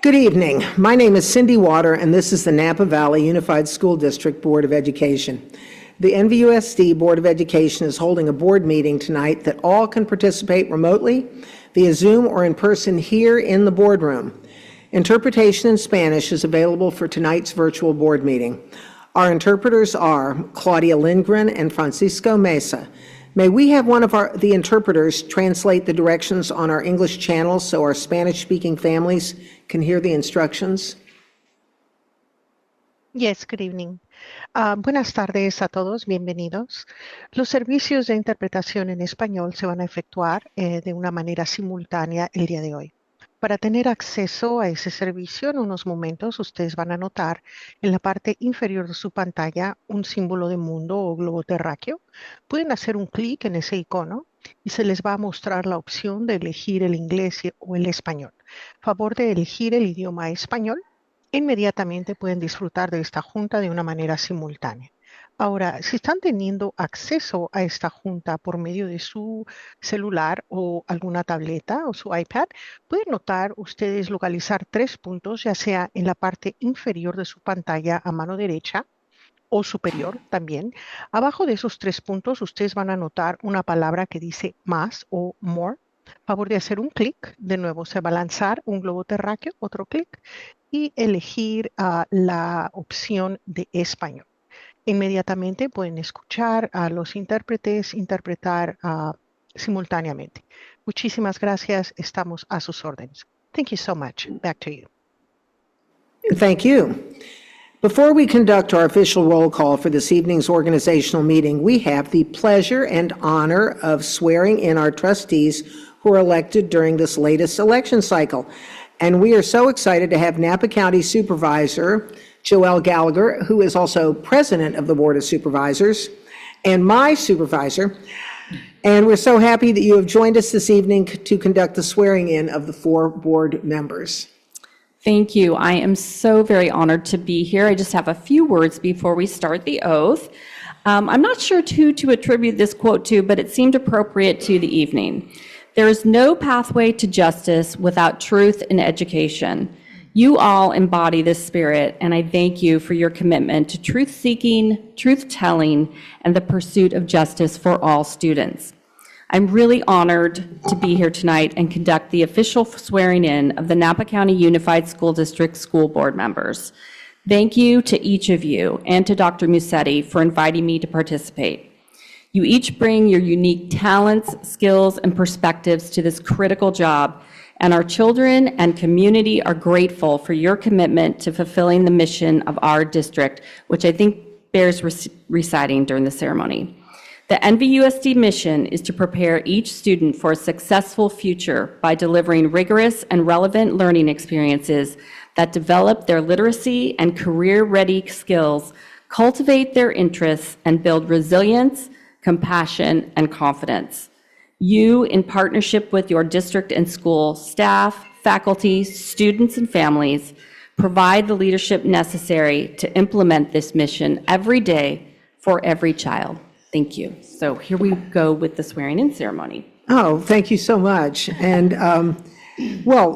Good evening. My name is Cindy Water, and this is the Napa Valley Unified School District Board of Education. The NVUSD Board of Education is holding a board meeting tonight that all can participate remotely via Zoom or in person here in the boardroom. Interpretation in Spanish is available for tonight's virtual board meeting. Our interpreters are Claudia Lindgren and Francisco Mesa. May we have one of the interpreters translate the directions on our English channel so our Spanish-speaking families can hear the instructions? Yes, good evening. Buenas tardes a todos, bienvenidos. Los servicios de interpretación en español se van a efectuar de una manera simultánea el día de hoy. Para tener acceso a ese servicio, en unos momentos ustedes van a notar en la parte inferior de su pantalla un símbolo de mundo o globo terráqueo. Pueden hacer un clic en ese icono y se les va a mostrar la opción de elegir el inglés o el español. Favor de elegir el idioma español. Inmediatamente pueden disfrutar de esta junta de una manera simultánea. Ahora, si están teniendo acceso a esta junta por medio de su celular o alguna tableta o su iPad, pueden notar ustedes localizar 3 puntos, ya sea en la parte inferior de su pantalla a mano derecha o superior también. Abajo de esos 3 puntos, ustedes van a notar una palabra que dice más o more. Favor de hacer un clic. De nuevo, se va a lanzar un globo terráqueo, otro clic, y elegir la opción de español. Inmediatamente pueden escuchar a los intérpretes interpretar simultáneamente. Muchísimas gracias. Estamos a sus órdenes. Thank you so much. Back to you. Thank you. Before we conduct our official roll call for this evening's organizational meeting, we have the pleasure and honor of swearing in our trustees who were elected during this latest election cycle. And we are so excited to have Napa County Supervisor Joelle Gallagher, who is also president of the Board of Supervisors, and my supervisor. And we're so happy that you have joined us this evening to conduct the swearing in of the 4 board members. Thank you. I am so very honored to be here. I just have a few words before we start the oath. I'm not sure who to attribute this quote to, but it seemed appropriate to the evening. There is no pathway to justice without truth in education. You all embody this spirit, and I thank you for your commitment to truth-seeking, truth-telling, and the pursuit of justice for all students. I'm really honored to be here tonight and conduct the official swearing in of the Napa County Unified School District School Board members. Thank you to each of you and to Dr. Musetti for inviting me to participate. You each bring your unique talents, skills, and perspectives to this critical job, and our children and community are grateful for your commitment to fulfilling the mission of our district, which I think bears reciting during the ceremony. The NVUSD mission is to prepare each student for a successful future by delivering rigorous and relevant learning experiences that develop their literacy and career-ready skills, cultivate their interests, and build resilience, compassion, and confidence. You, in partnership with your district and school staff, faculty, students, and families, provide the leadership necessary to implement this mission every day for every child. Thank you. So here we go with the swearing-in ceremony. Oh, thank you so much. And,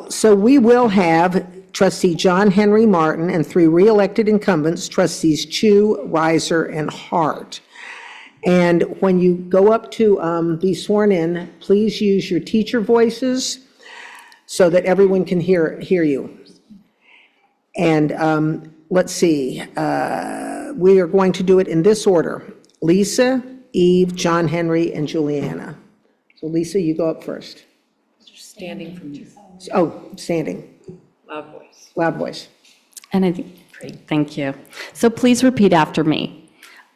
so we will have Trustee John Henry Martin and 3 re-elected incumbents, Trustees Chu, Reiser, and Hart. And when you go up to be sworn in, please use your teacher voices so that everyone can hear you. And let's see, we are going to do it in this order: Lisa, Eve, John Henry, and Juliana. So Lisa, you go up first. Standing from you. Oh, standing. Loud voice. Loud voice. And I think, great, thank you. So please repeat after me.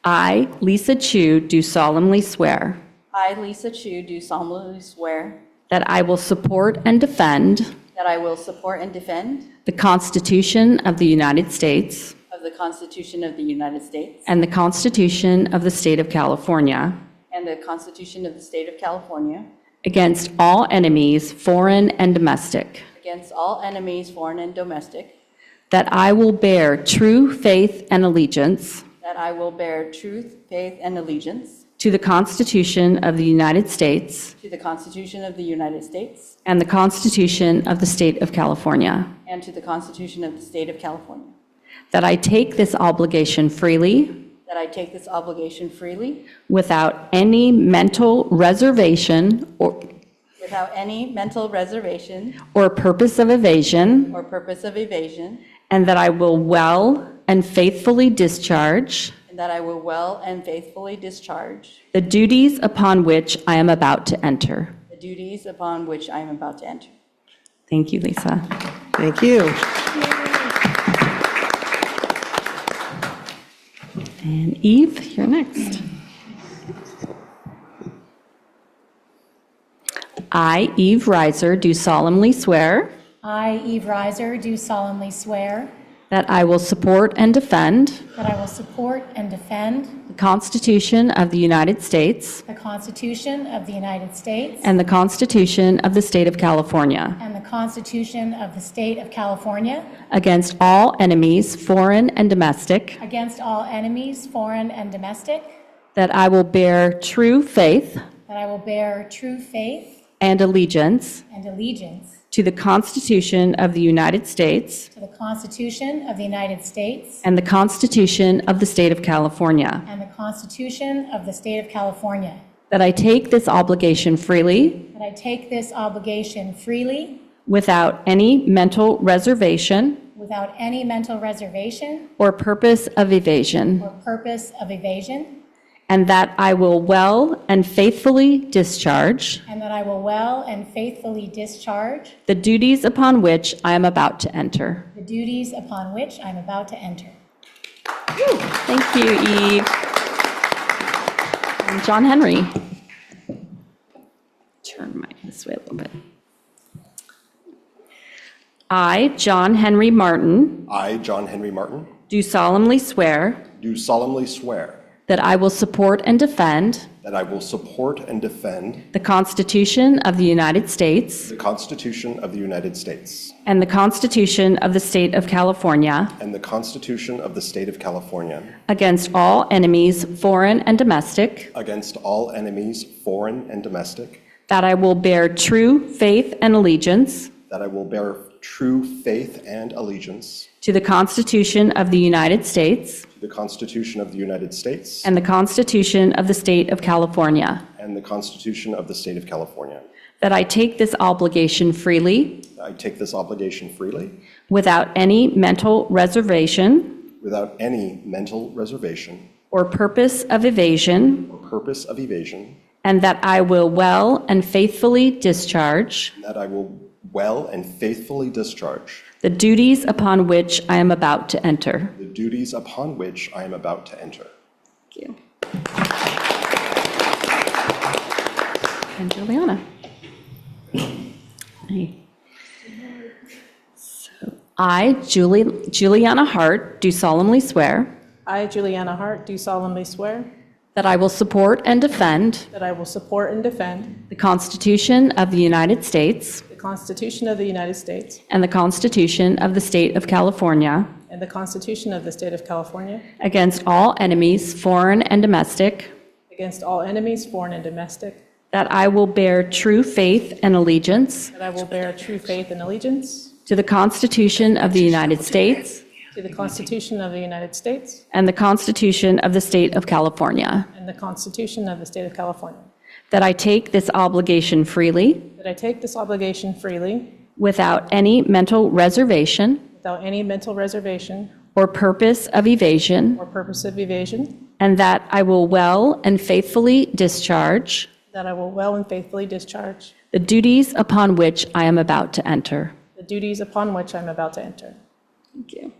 I, Lisa Chu, do solemnly swear I, Lisa Chu, do solemnly swear that I will support and defend that I will support and defend the Constitution of the United States of the Constitution of the United States and the Constitution of the State of California and the Constitution of the State of California against all enemies, foreign and domestic, against all enemies, foreign and domestic, that I will bear true faith and allegiance that I will bear truth, faith, and allegiance to the Constitution of the United States to the Constitution of the United States and the Constitution of the State of California, and to the Constitution of the State of California, that I take this obligation freely that I take this obligation freely without any mental reservation without any mental reservation or purpose of evasion, or purpose of evasion, and that I will well and faithfully discharge and that I will well and faithfully discharge the duties upon which I am about to enter. the duties upon which I am about to enter. Thank you, Lisa. Thank you. And Eve, you're next. I, Eve Reiser, do solemnly swear I, Eve Reiser, do solemnly swear that I will support and defend that I will support and defend the Constitution of the United States the Constitution of the United States and the Constitution of the State of California and the Constitution of the State of California against all enemies, foreign and domestic, against all enemies, foreign and domestic, that I will bear true faith that I will bear true faith and allegiance and allegiance to the Constitution of the United States to the Constitution of the United States and the Constitution of the State of California, and the Constitution of the State of California, that I take this obligation freely that I take this obligation freely without any mental reservation without any mental reservation or purpose of evasion, or purpose of evasion, and that I will well and faithfully discharge and that I will well and faithfully discharge the duties upon which I am about to enter. the duties upon which I'm about to enter. Thank you, Eve. And John Henry. Turn this way a little bit. I, John Henry Martin, I, John Henry Martin, do solemnly swear do solemnly swear that I will support and defend that I will support and defend the Constitution of the United States the Constitution of the United States and the Constitution of the State of California and the Constitution of the State of California against all enemies, foreign and domestic, against all enemies, foreign and domestic, that I will bear true faith and allegiance that I will bear true faith and allegiance to the Constitution of the United States to the Constitution of the United States and the Constitution of the State of California, and the Constitution of the State of California. that I take this obligation freely I take this obligation freely without any mental reservation without any mental reservation or purpose of evasion, or purpose of evasion, and that I will well and faithfully discharge and that I will well and faithfully discharge the duties upon which I am about to enter. the duties upon which I am about to enter. Thank you. And Juliana. Hi. So, I, Juliana Hart, do solemnly swear I, Juliana Hart, do solemnly swear that I will support and defend that I will support and defend the Constitution of the United States the Constitution of the United States and the Constitution of the State of California and the Constitution of the State of California against all enemies, foreign and domestic, against all enemies, foreign and domestic, that I will bear true faith and allegiance that I will bear true faith and allegiance to the Constitution of the United States to the Constitution of the United States and the Constitution of the State of California, and the Constitution of the State of California, that I take this obligation freely that I take this obligation freely without any mental reservation without any mental reservation or purpose of evasion, or purpose of evasion, and that I will well and faithfully discharge that I will well and faithfully discharge the duties upon which I am about to enter. the duties upon which I'm about to enter. Thank you.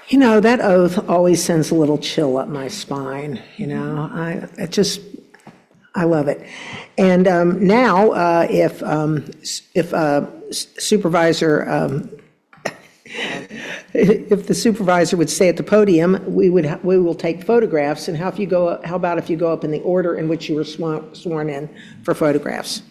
You know, that oath always sends a little chill up my spine, you know. I love it. And now, if Supervisor, if the supervisor would stay at the podium, we will take photographs. And how about if you go up in the order in which you were sworn in for photographs?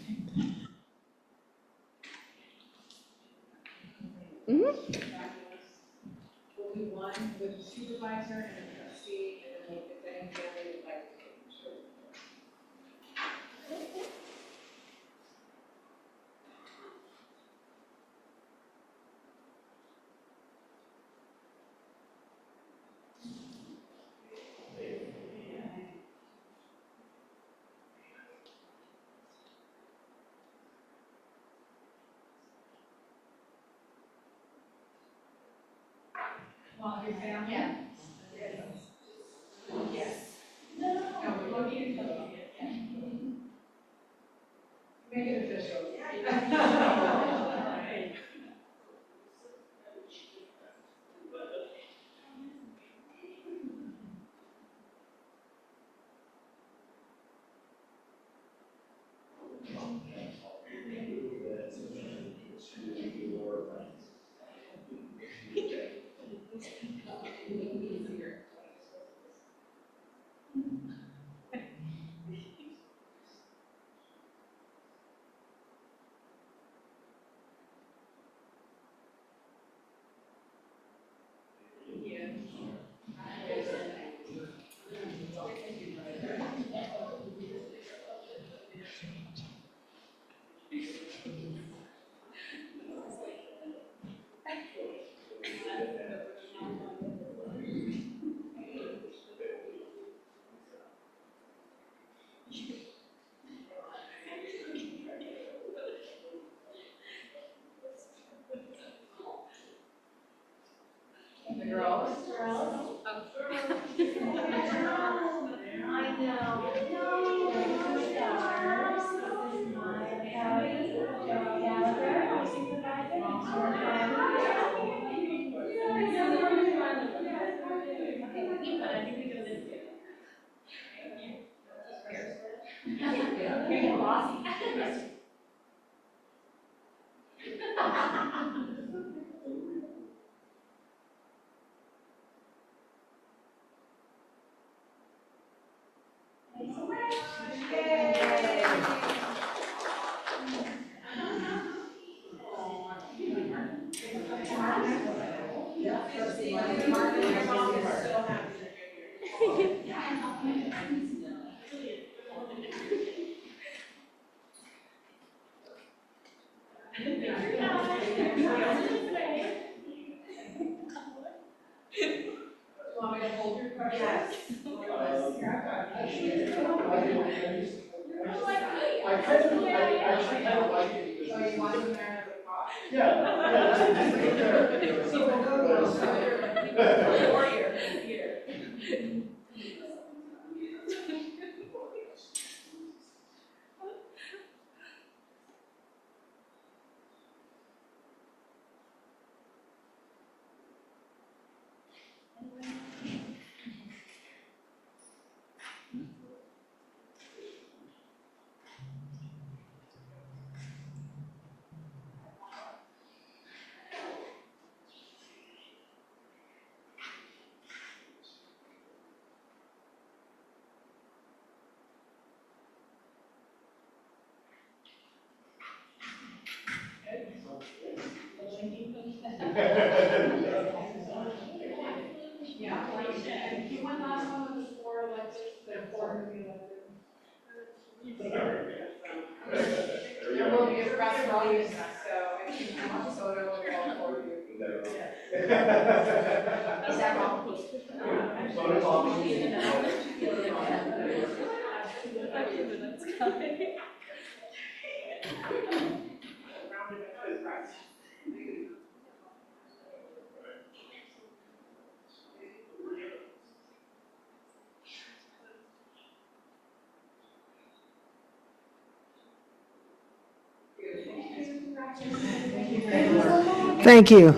Thank you.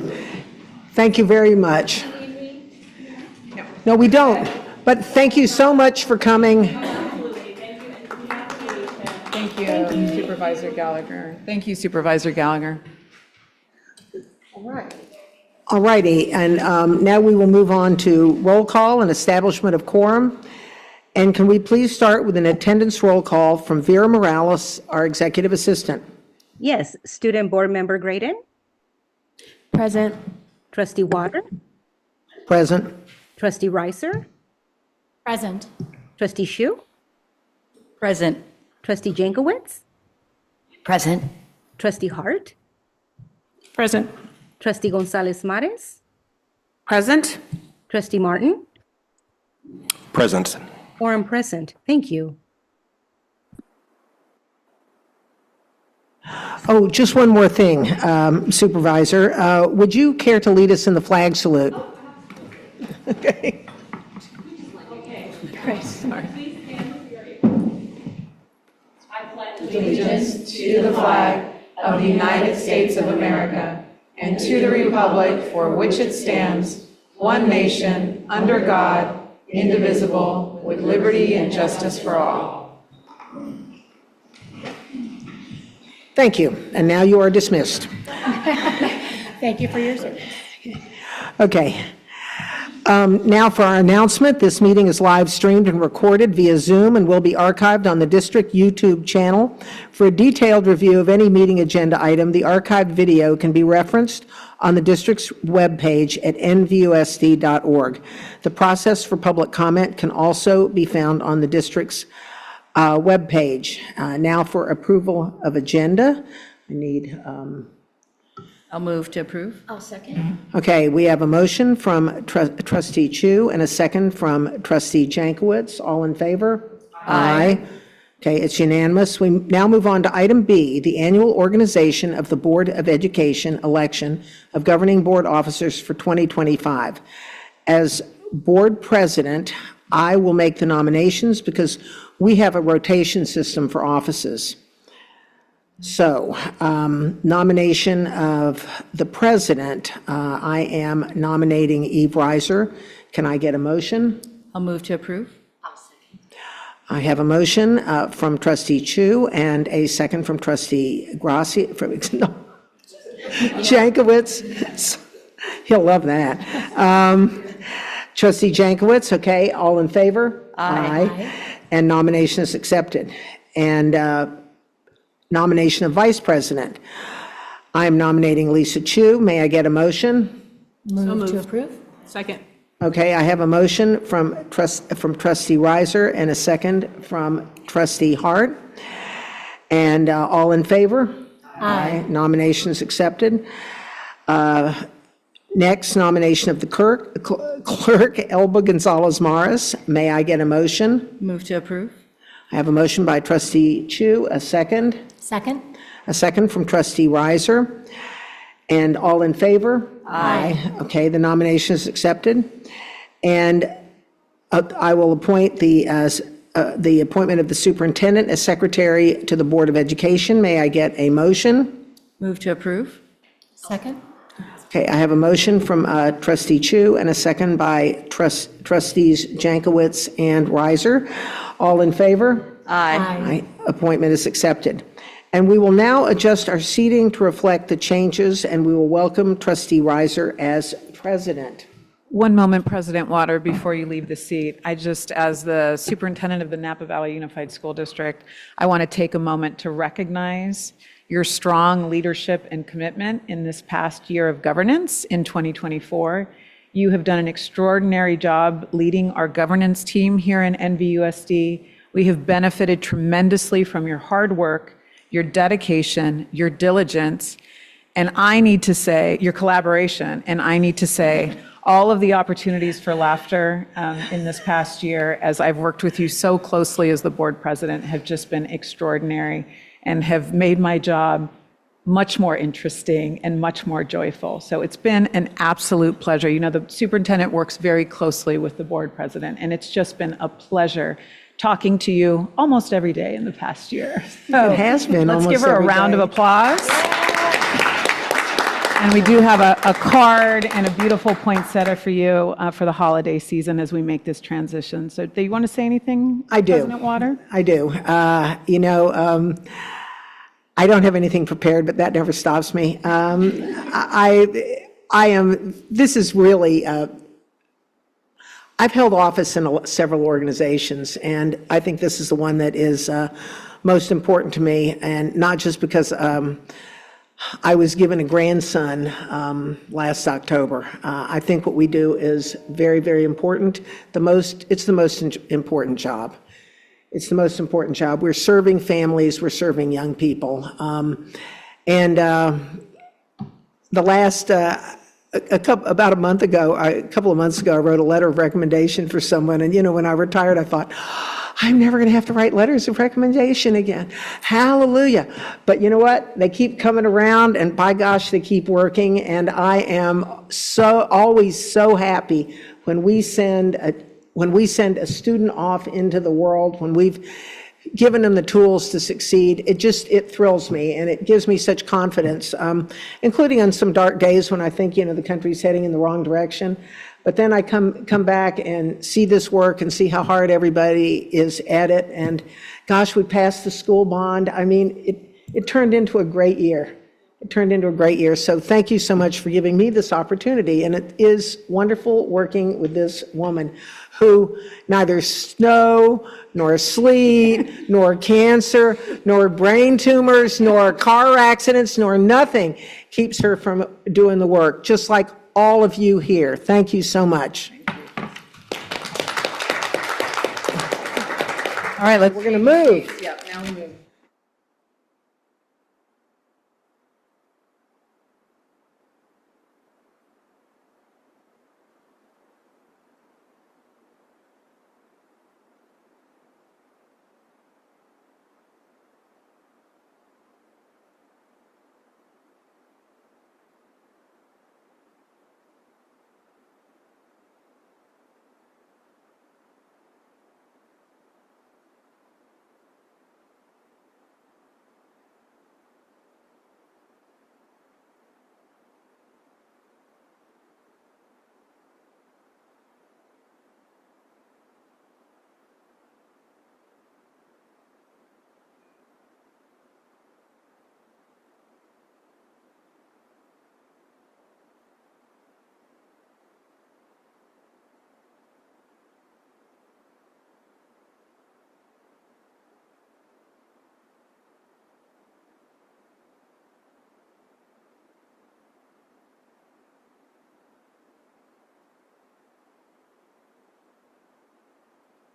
Thank you very much. No, we don't. But thank you so much for coming. Thank you, Supervisor Gallagher. Thank you, Supervisor Gallagher. All righty, and now we will move on to roll call and establishment of quorum. And can we please start with an attendance roll call from Vera Morales, our executive assistant? Yes, Student Board Member Graydon, Present. Trustee Water, Present. Trustee Reiser, Present. Trustee Shu, Present. Trustee Jankowicz, Present. Trustee Hart, Present. Trustee Gonzalez Mares, Present? Trustee Martin, Present. quorum present. Thank you. Oh, just one more thing, Supervisor. Would you care to lead us in the flag salute? Okay. Allegiance to the flag of the United States of America and to the republic for which it stands, one nation, under God, indivisible, with liberty and justice for all. Thank you. And now you are dismissed. Thank you for your service. Okay. Now for our announcement, this meeting is live streamed and recorded via Zoom and will be archived on the district YouTube channel. For a detailed review of any meeting agenda item, the archived video can be referenced on the district's webpage at nvusd.org. The process for public comment can also be found on the district's webpage. Now for approval of agenda, I need... I'll move to approve. I'll second. Okay, we have a motion from Trustee Chu and a second from Trustee Jankowicz. All in favor? Aye. Okay, it's unanimous. We now move on to item B, the annual organization of the Board of Education election of governing board officers for 2025. As board president, I will make the nominations because we have a rotation system for offices. So, nomination of the president, I am nominating Eve Reiser. Can I get a motion? I'll move to approve. I have a motion from Trustee Chu and a second from Trustee Jankowicz. He'll love that. Trustee Jankowicz, okay, all in favor? Aye. And nomination is accepted. And nomination of vice president. I am nominating Lisa Chu. May I get a motion? Move to approve. Second. Okay, I have a motion from Trustee Reiser and a second from Trustee Hart. And all in favor? Aye. Nomination is accepted. Next, nomination of the clerk, Elba Gonzalez Maris. May I get a motion? Move to approve. I have a motion by Trustee Chu, a second. Second. A second from Trustee Reiser. And all in favor? Aye. Okay, the nomination is accepted. And I will appoint the appointment of the superintendent as secretary to the Board of Education. May I get a motion? Move to approve. Second. Okay, I have a motion from Trustee Chu and a second by Trustees Jankowicz and Reiser. All in favor? Aye. Aye. Appointment is accepted. And we will now adjust our seating to reflect the changes, and we will welcome Trustee Reiser as president. One moment, President Water, before you leave the seat. As the superintendent of the Napa Valley Unified School District, I want to take a moment to recognize your strong leadership and commitment in this past year of governance in 2024. You have done an extraordinary job leading our governance team here in NVUSD. We have benefited tremendously from your hard work, your dedication, your diligence, and I need to say, your collaboration, and I need to say, all of the opportunities for laughter in this past year, as I've worked with you so closely as the board president, have just been extraordinary and have made my job much more interesting and much more joyful. So it's been an absolute pleasure. You know, the superintendent works very closely with the board president, and it's just been a pleasure talking to you almost every day in the past year. So It has been let's almost give her a every round day. of applause. And we do have a card and a beautiful poinsettia for you for the holiday season as we make this transition. So do you want to say anything, I do. President Water? I do. I don't have anything prepared, but that never stops me. This is really, I've held office in several organizations, and I think this is the one that is most important to me, and not just because I was given a grandson last October. I think what we do is very, very important. It's the most important job. It's the most important job. We're serving families, we're serving young people. And the last, about a couple of months ago, I wrote a letter of recommendation for someone. And, when I retired, I thought, I'm never going to have to write letters of recommendation again. Hallelujah. But you know what? They keep coming around, and by gosh, they keep working. And I am always so happy when we send a student off into the world, when we've given them the tools to succeed. It thrills me, and it gives me such confidence, including on some dark days when I think, the country's heading in the wrong direction. But then I come back and see this work and see how hard everybody is at it. And gosh, we passed the school bond. I mean, it turned into a great year. It turned into a great year. So thank you so much for giving me this opportunity. And it is wonderful working with this woman who neither snow, nor sleet, nor cancer, nor brain tumors, nor car accidents, nor nothing keeps her from doing the work, just like all of you here. Thank you so much. All right, We're going to move. Yep, now we move.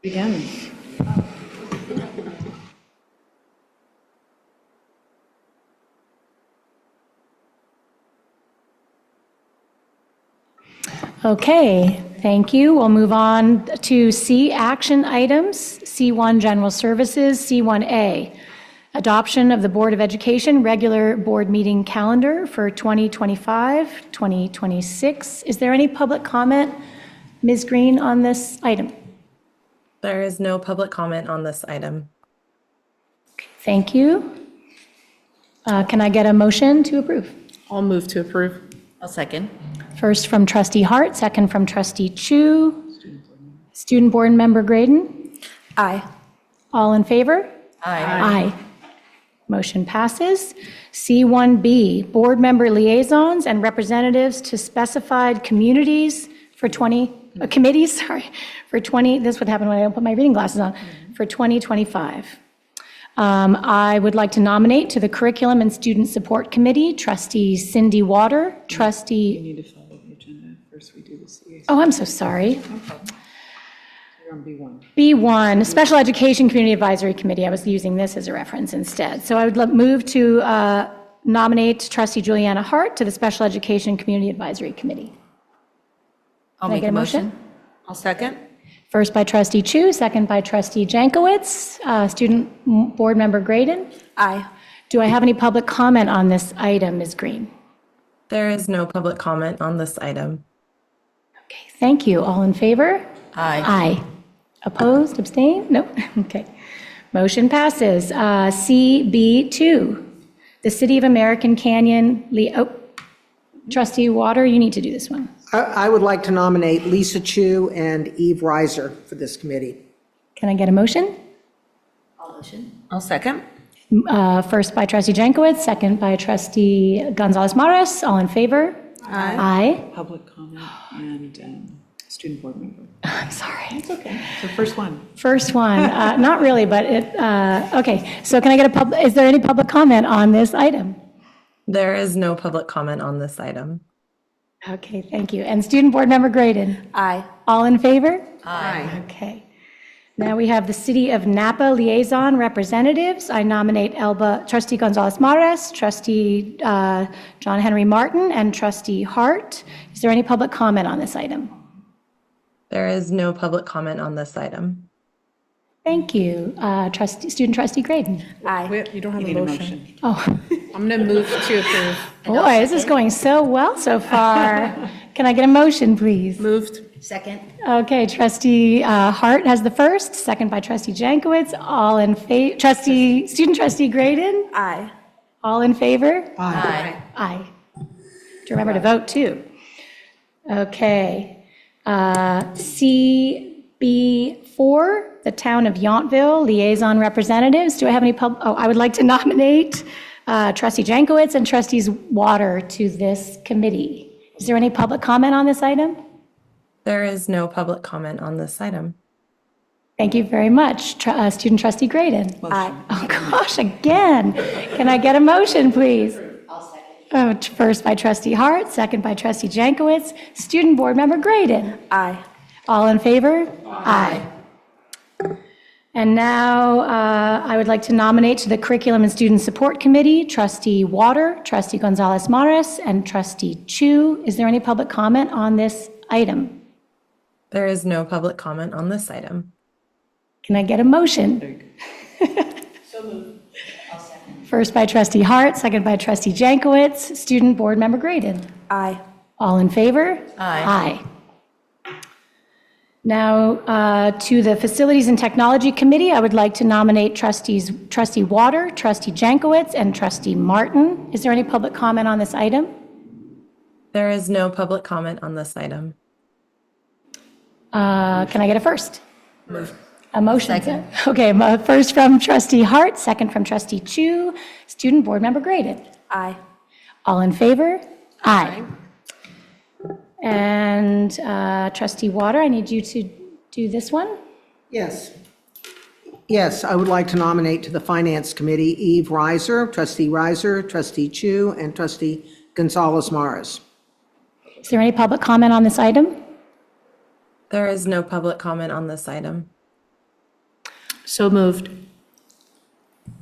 Begins. Okay, thank you. We'll move on to C, action items. C1, general services. C1A, adoption of the Board of Education regular board meeting calendar for 2025, 2026. Is there any public comment, Ms. Green, on this item? There is no public comment on this item. Thank you. Can I get a motion to approve? I'll move to approve. I'll second. First from Trustee Hart, second from Trustee Chu. Student Board Member Graydon? Aye. All in favor? Aye. Aye. Motion passes. C1B, Board Member Liaisons and Representatives to Specified Communities for committees, for 20, this would happen when I don't put my reading glasses on, for 2025. I would like to nominate to the Curriculum and Student Support Committee, Trustee Cindy Water, Trustee... We need to follow the agenda. First, we do the CA. Oh, I'm so sorry. You're on B1. B1, Special Education Community Advisory Committee. I was using this as a reference instead. So I would move to nominate Trustee Juliana Hart to the Special Education Community Advisory Committee. I'll Can I make get a motion. I'll second. First by Trustee Chu, second by Trustee Jankowicz. Student Board Member Graydon? Aye. Do I have any public comment on this item, Ms. Green? There is no public comment on this item. Okay, thank you. All in favor? Aye. Aye. Opposed, abstain? No? Okay. Motion passes. CB2, the City of American Canyon, Trustee Water, you need to do this one. I would like to nominate Lisa Chu and Eve Reiser for this committee. Can I get a motion? I'll motion. I'll second. First by Trustee Jankowicz, second by Trustee Gonzalez-Mares. All in favor? Aye. Public comment and student board member. I'm sorry. It's okay. So first one. First one, not really, but okay. So can I get is there any public comment on this item? There is no public comment on this item. Okay, thank you. And Student Board Member Graydon? Aye. All in favor? Aye. Okay. Now we have the City of Napa Liaison Representatives. I nominate Trustee Gonzalez Mares, Trustee John Henry Martin, and Trustee Hart. Is there any public comment on this item? There is no public comment on this item. Thank you. Student Trustee Graydon? Aye. You don't have a motion. Oh, I'm going to move to approve. boy, this is going so well so far. Can I get a motion, please? Moved. Second. Okay, Trustee Hart has the first, second by Trustee Jankowicz. All in favor? Student Trustee Graydon? Aye. All in favor? Aye. Aye. To remember to vote, too. Okay. CB4, the Town of Yountville Liaison Representatives. Do I have any I would like to nominate Trustee Jankowicz and Trustees Water to this committee. Is there any public comment on this item? There is no public comment on this item. Thank you very much. Student Trustee Graydon? Aye. Oh, gosh, again. Can I get a motion, please? I'll second. First by Trustee Hart, second by Trustee Jankowicz. Student Board Member Graydon? Aye. All in favor? Aye. And now I would like to nominate to the Curriculum and Student Support Committee, Trustee Water, Trustee Gonzalez Mares, and Trustee Chu. Is there any public comment on this item? There is no public comment on this item. Can I get a motion? First by Trustee Hart, second by Trustee Jankowicz. Student Board Member Graydon? Aye. All in favor? Aye. Aye. Now, to the Facilities and Technology Committee, I would like to nominate Trustee Water, Trustee Jankowicz, and Trustee Martin. Is there any public comment on this item? There is no public comment on this item. Can I get a first? A motion? Second. Okay, first from Trustee Hart, second from Trustee Chu. Student Board Member Graydon? Aye. All in favor? Aye. And Trustee Water, I need you to do this one. Yes. Yes, I would like to nominate to the Finance Committee Eve Reiser, Trustee Chu, and Trustee Gonzalez Mares. Is there any public comment on this item? There is no public comment on this item. So moved.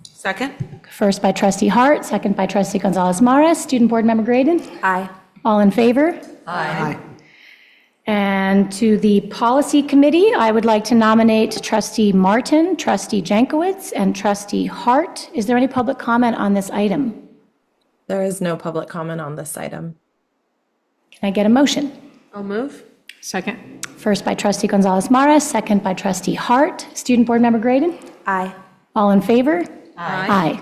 Second. First by Trustee Hart, second by Trustee Gonzalez Mares. Student Board Member Graydon? Aye. All in favor? Aye. And to the Policy Committee, I would like to nominate Trustee Martin, Trustee Jankowicz, and Trustee Hart. Is there any public comment on this item? There is no public comment on this item. Can I get a motion? I'll move. Second. First by Trustee Gonzalez Mares, second by Trustee Hart. Student Board Member Graydon? Aye. All in favor? Aye. Aye.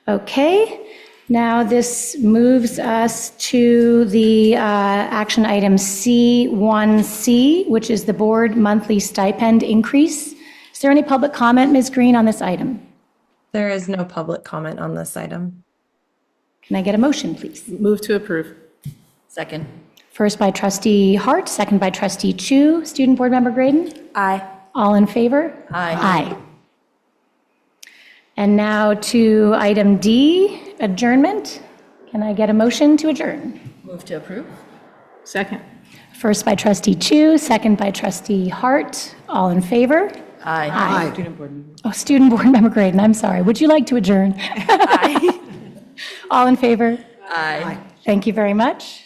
Okay, now this moves us to the action item C1C, which is the board monthly stipend increase. Is there any public comment, Ms. Green, on this item? There is no public comment on this item. Can I get a motion, please? Move to approve. Second. First by Trustee Hart, second by Trustee Chu. Student Board Member Graydon? Aye. All in favor? Aye. Aye. And now to item D, adjournment. Can I get a motion to adjourn? Move to approve. Second. First by Trustee Chu, second by Trustee Hart. All in favor? Aye. Aye. Student board member. Oh, Student Board Member Graydon, I'm sorry. Would you like to adjourn? Aye. All in favor? Aye. Thank you very much.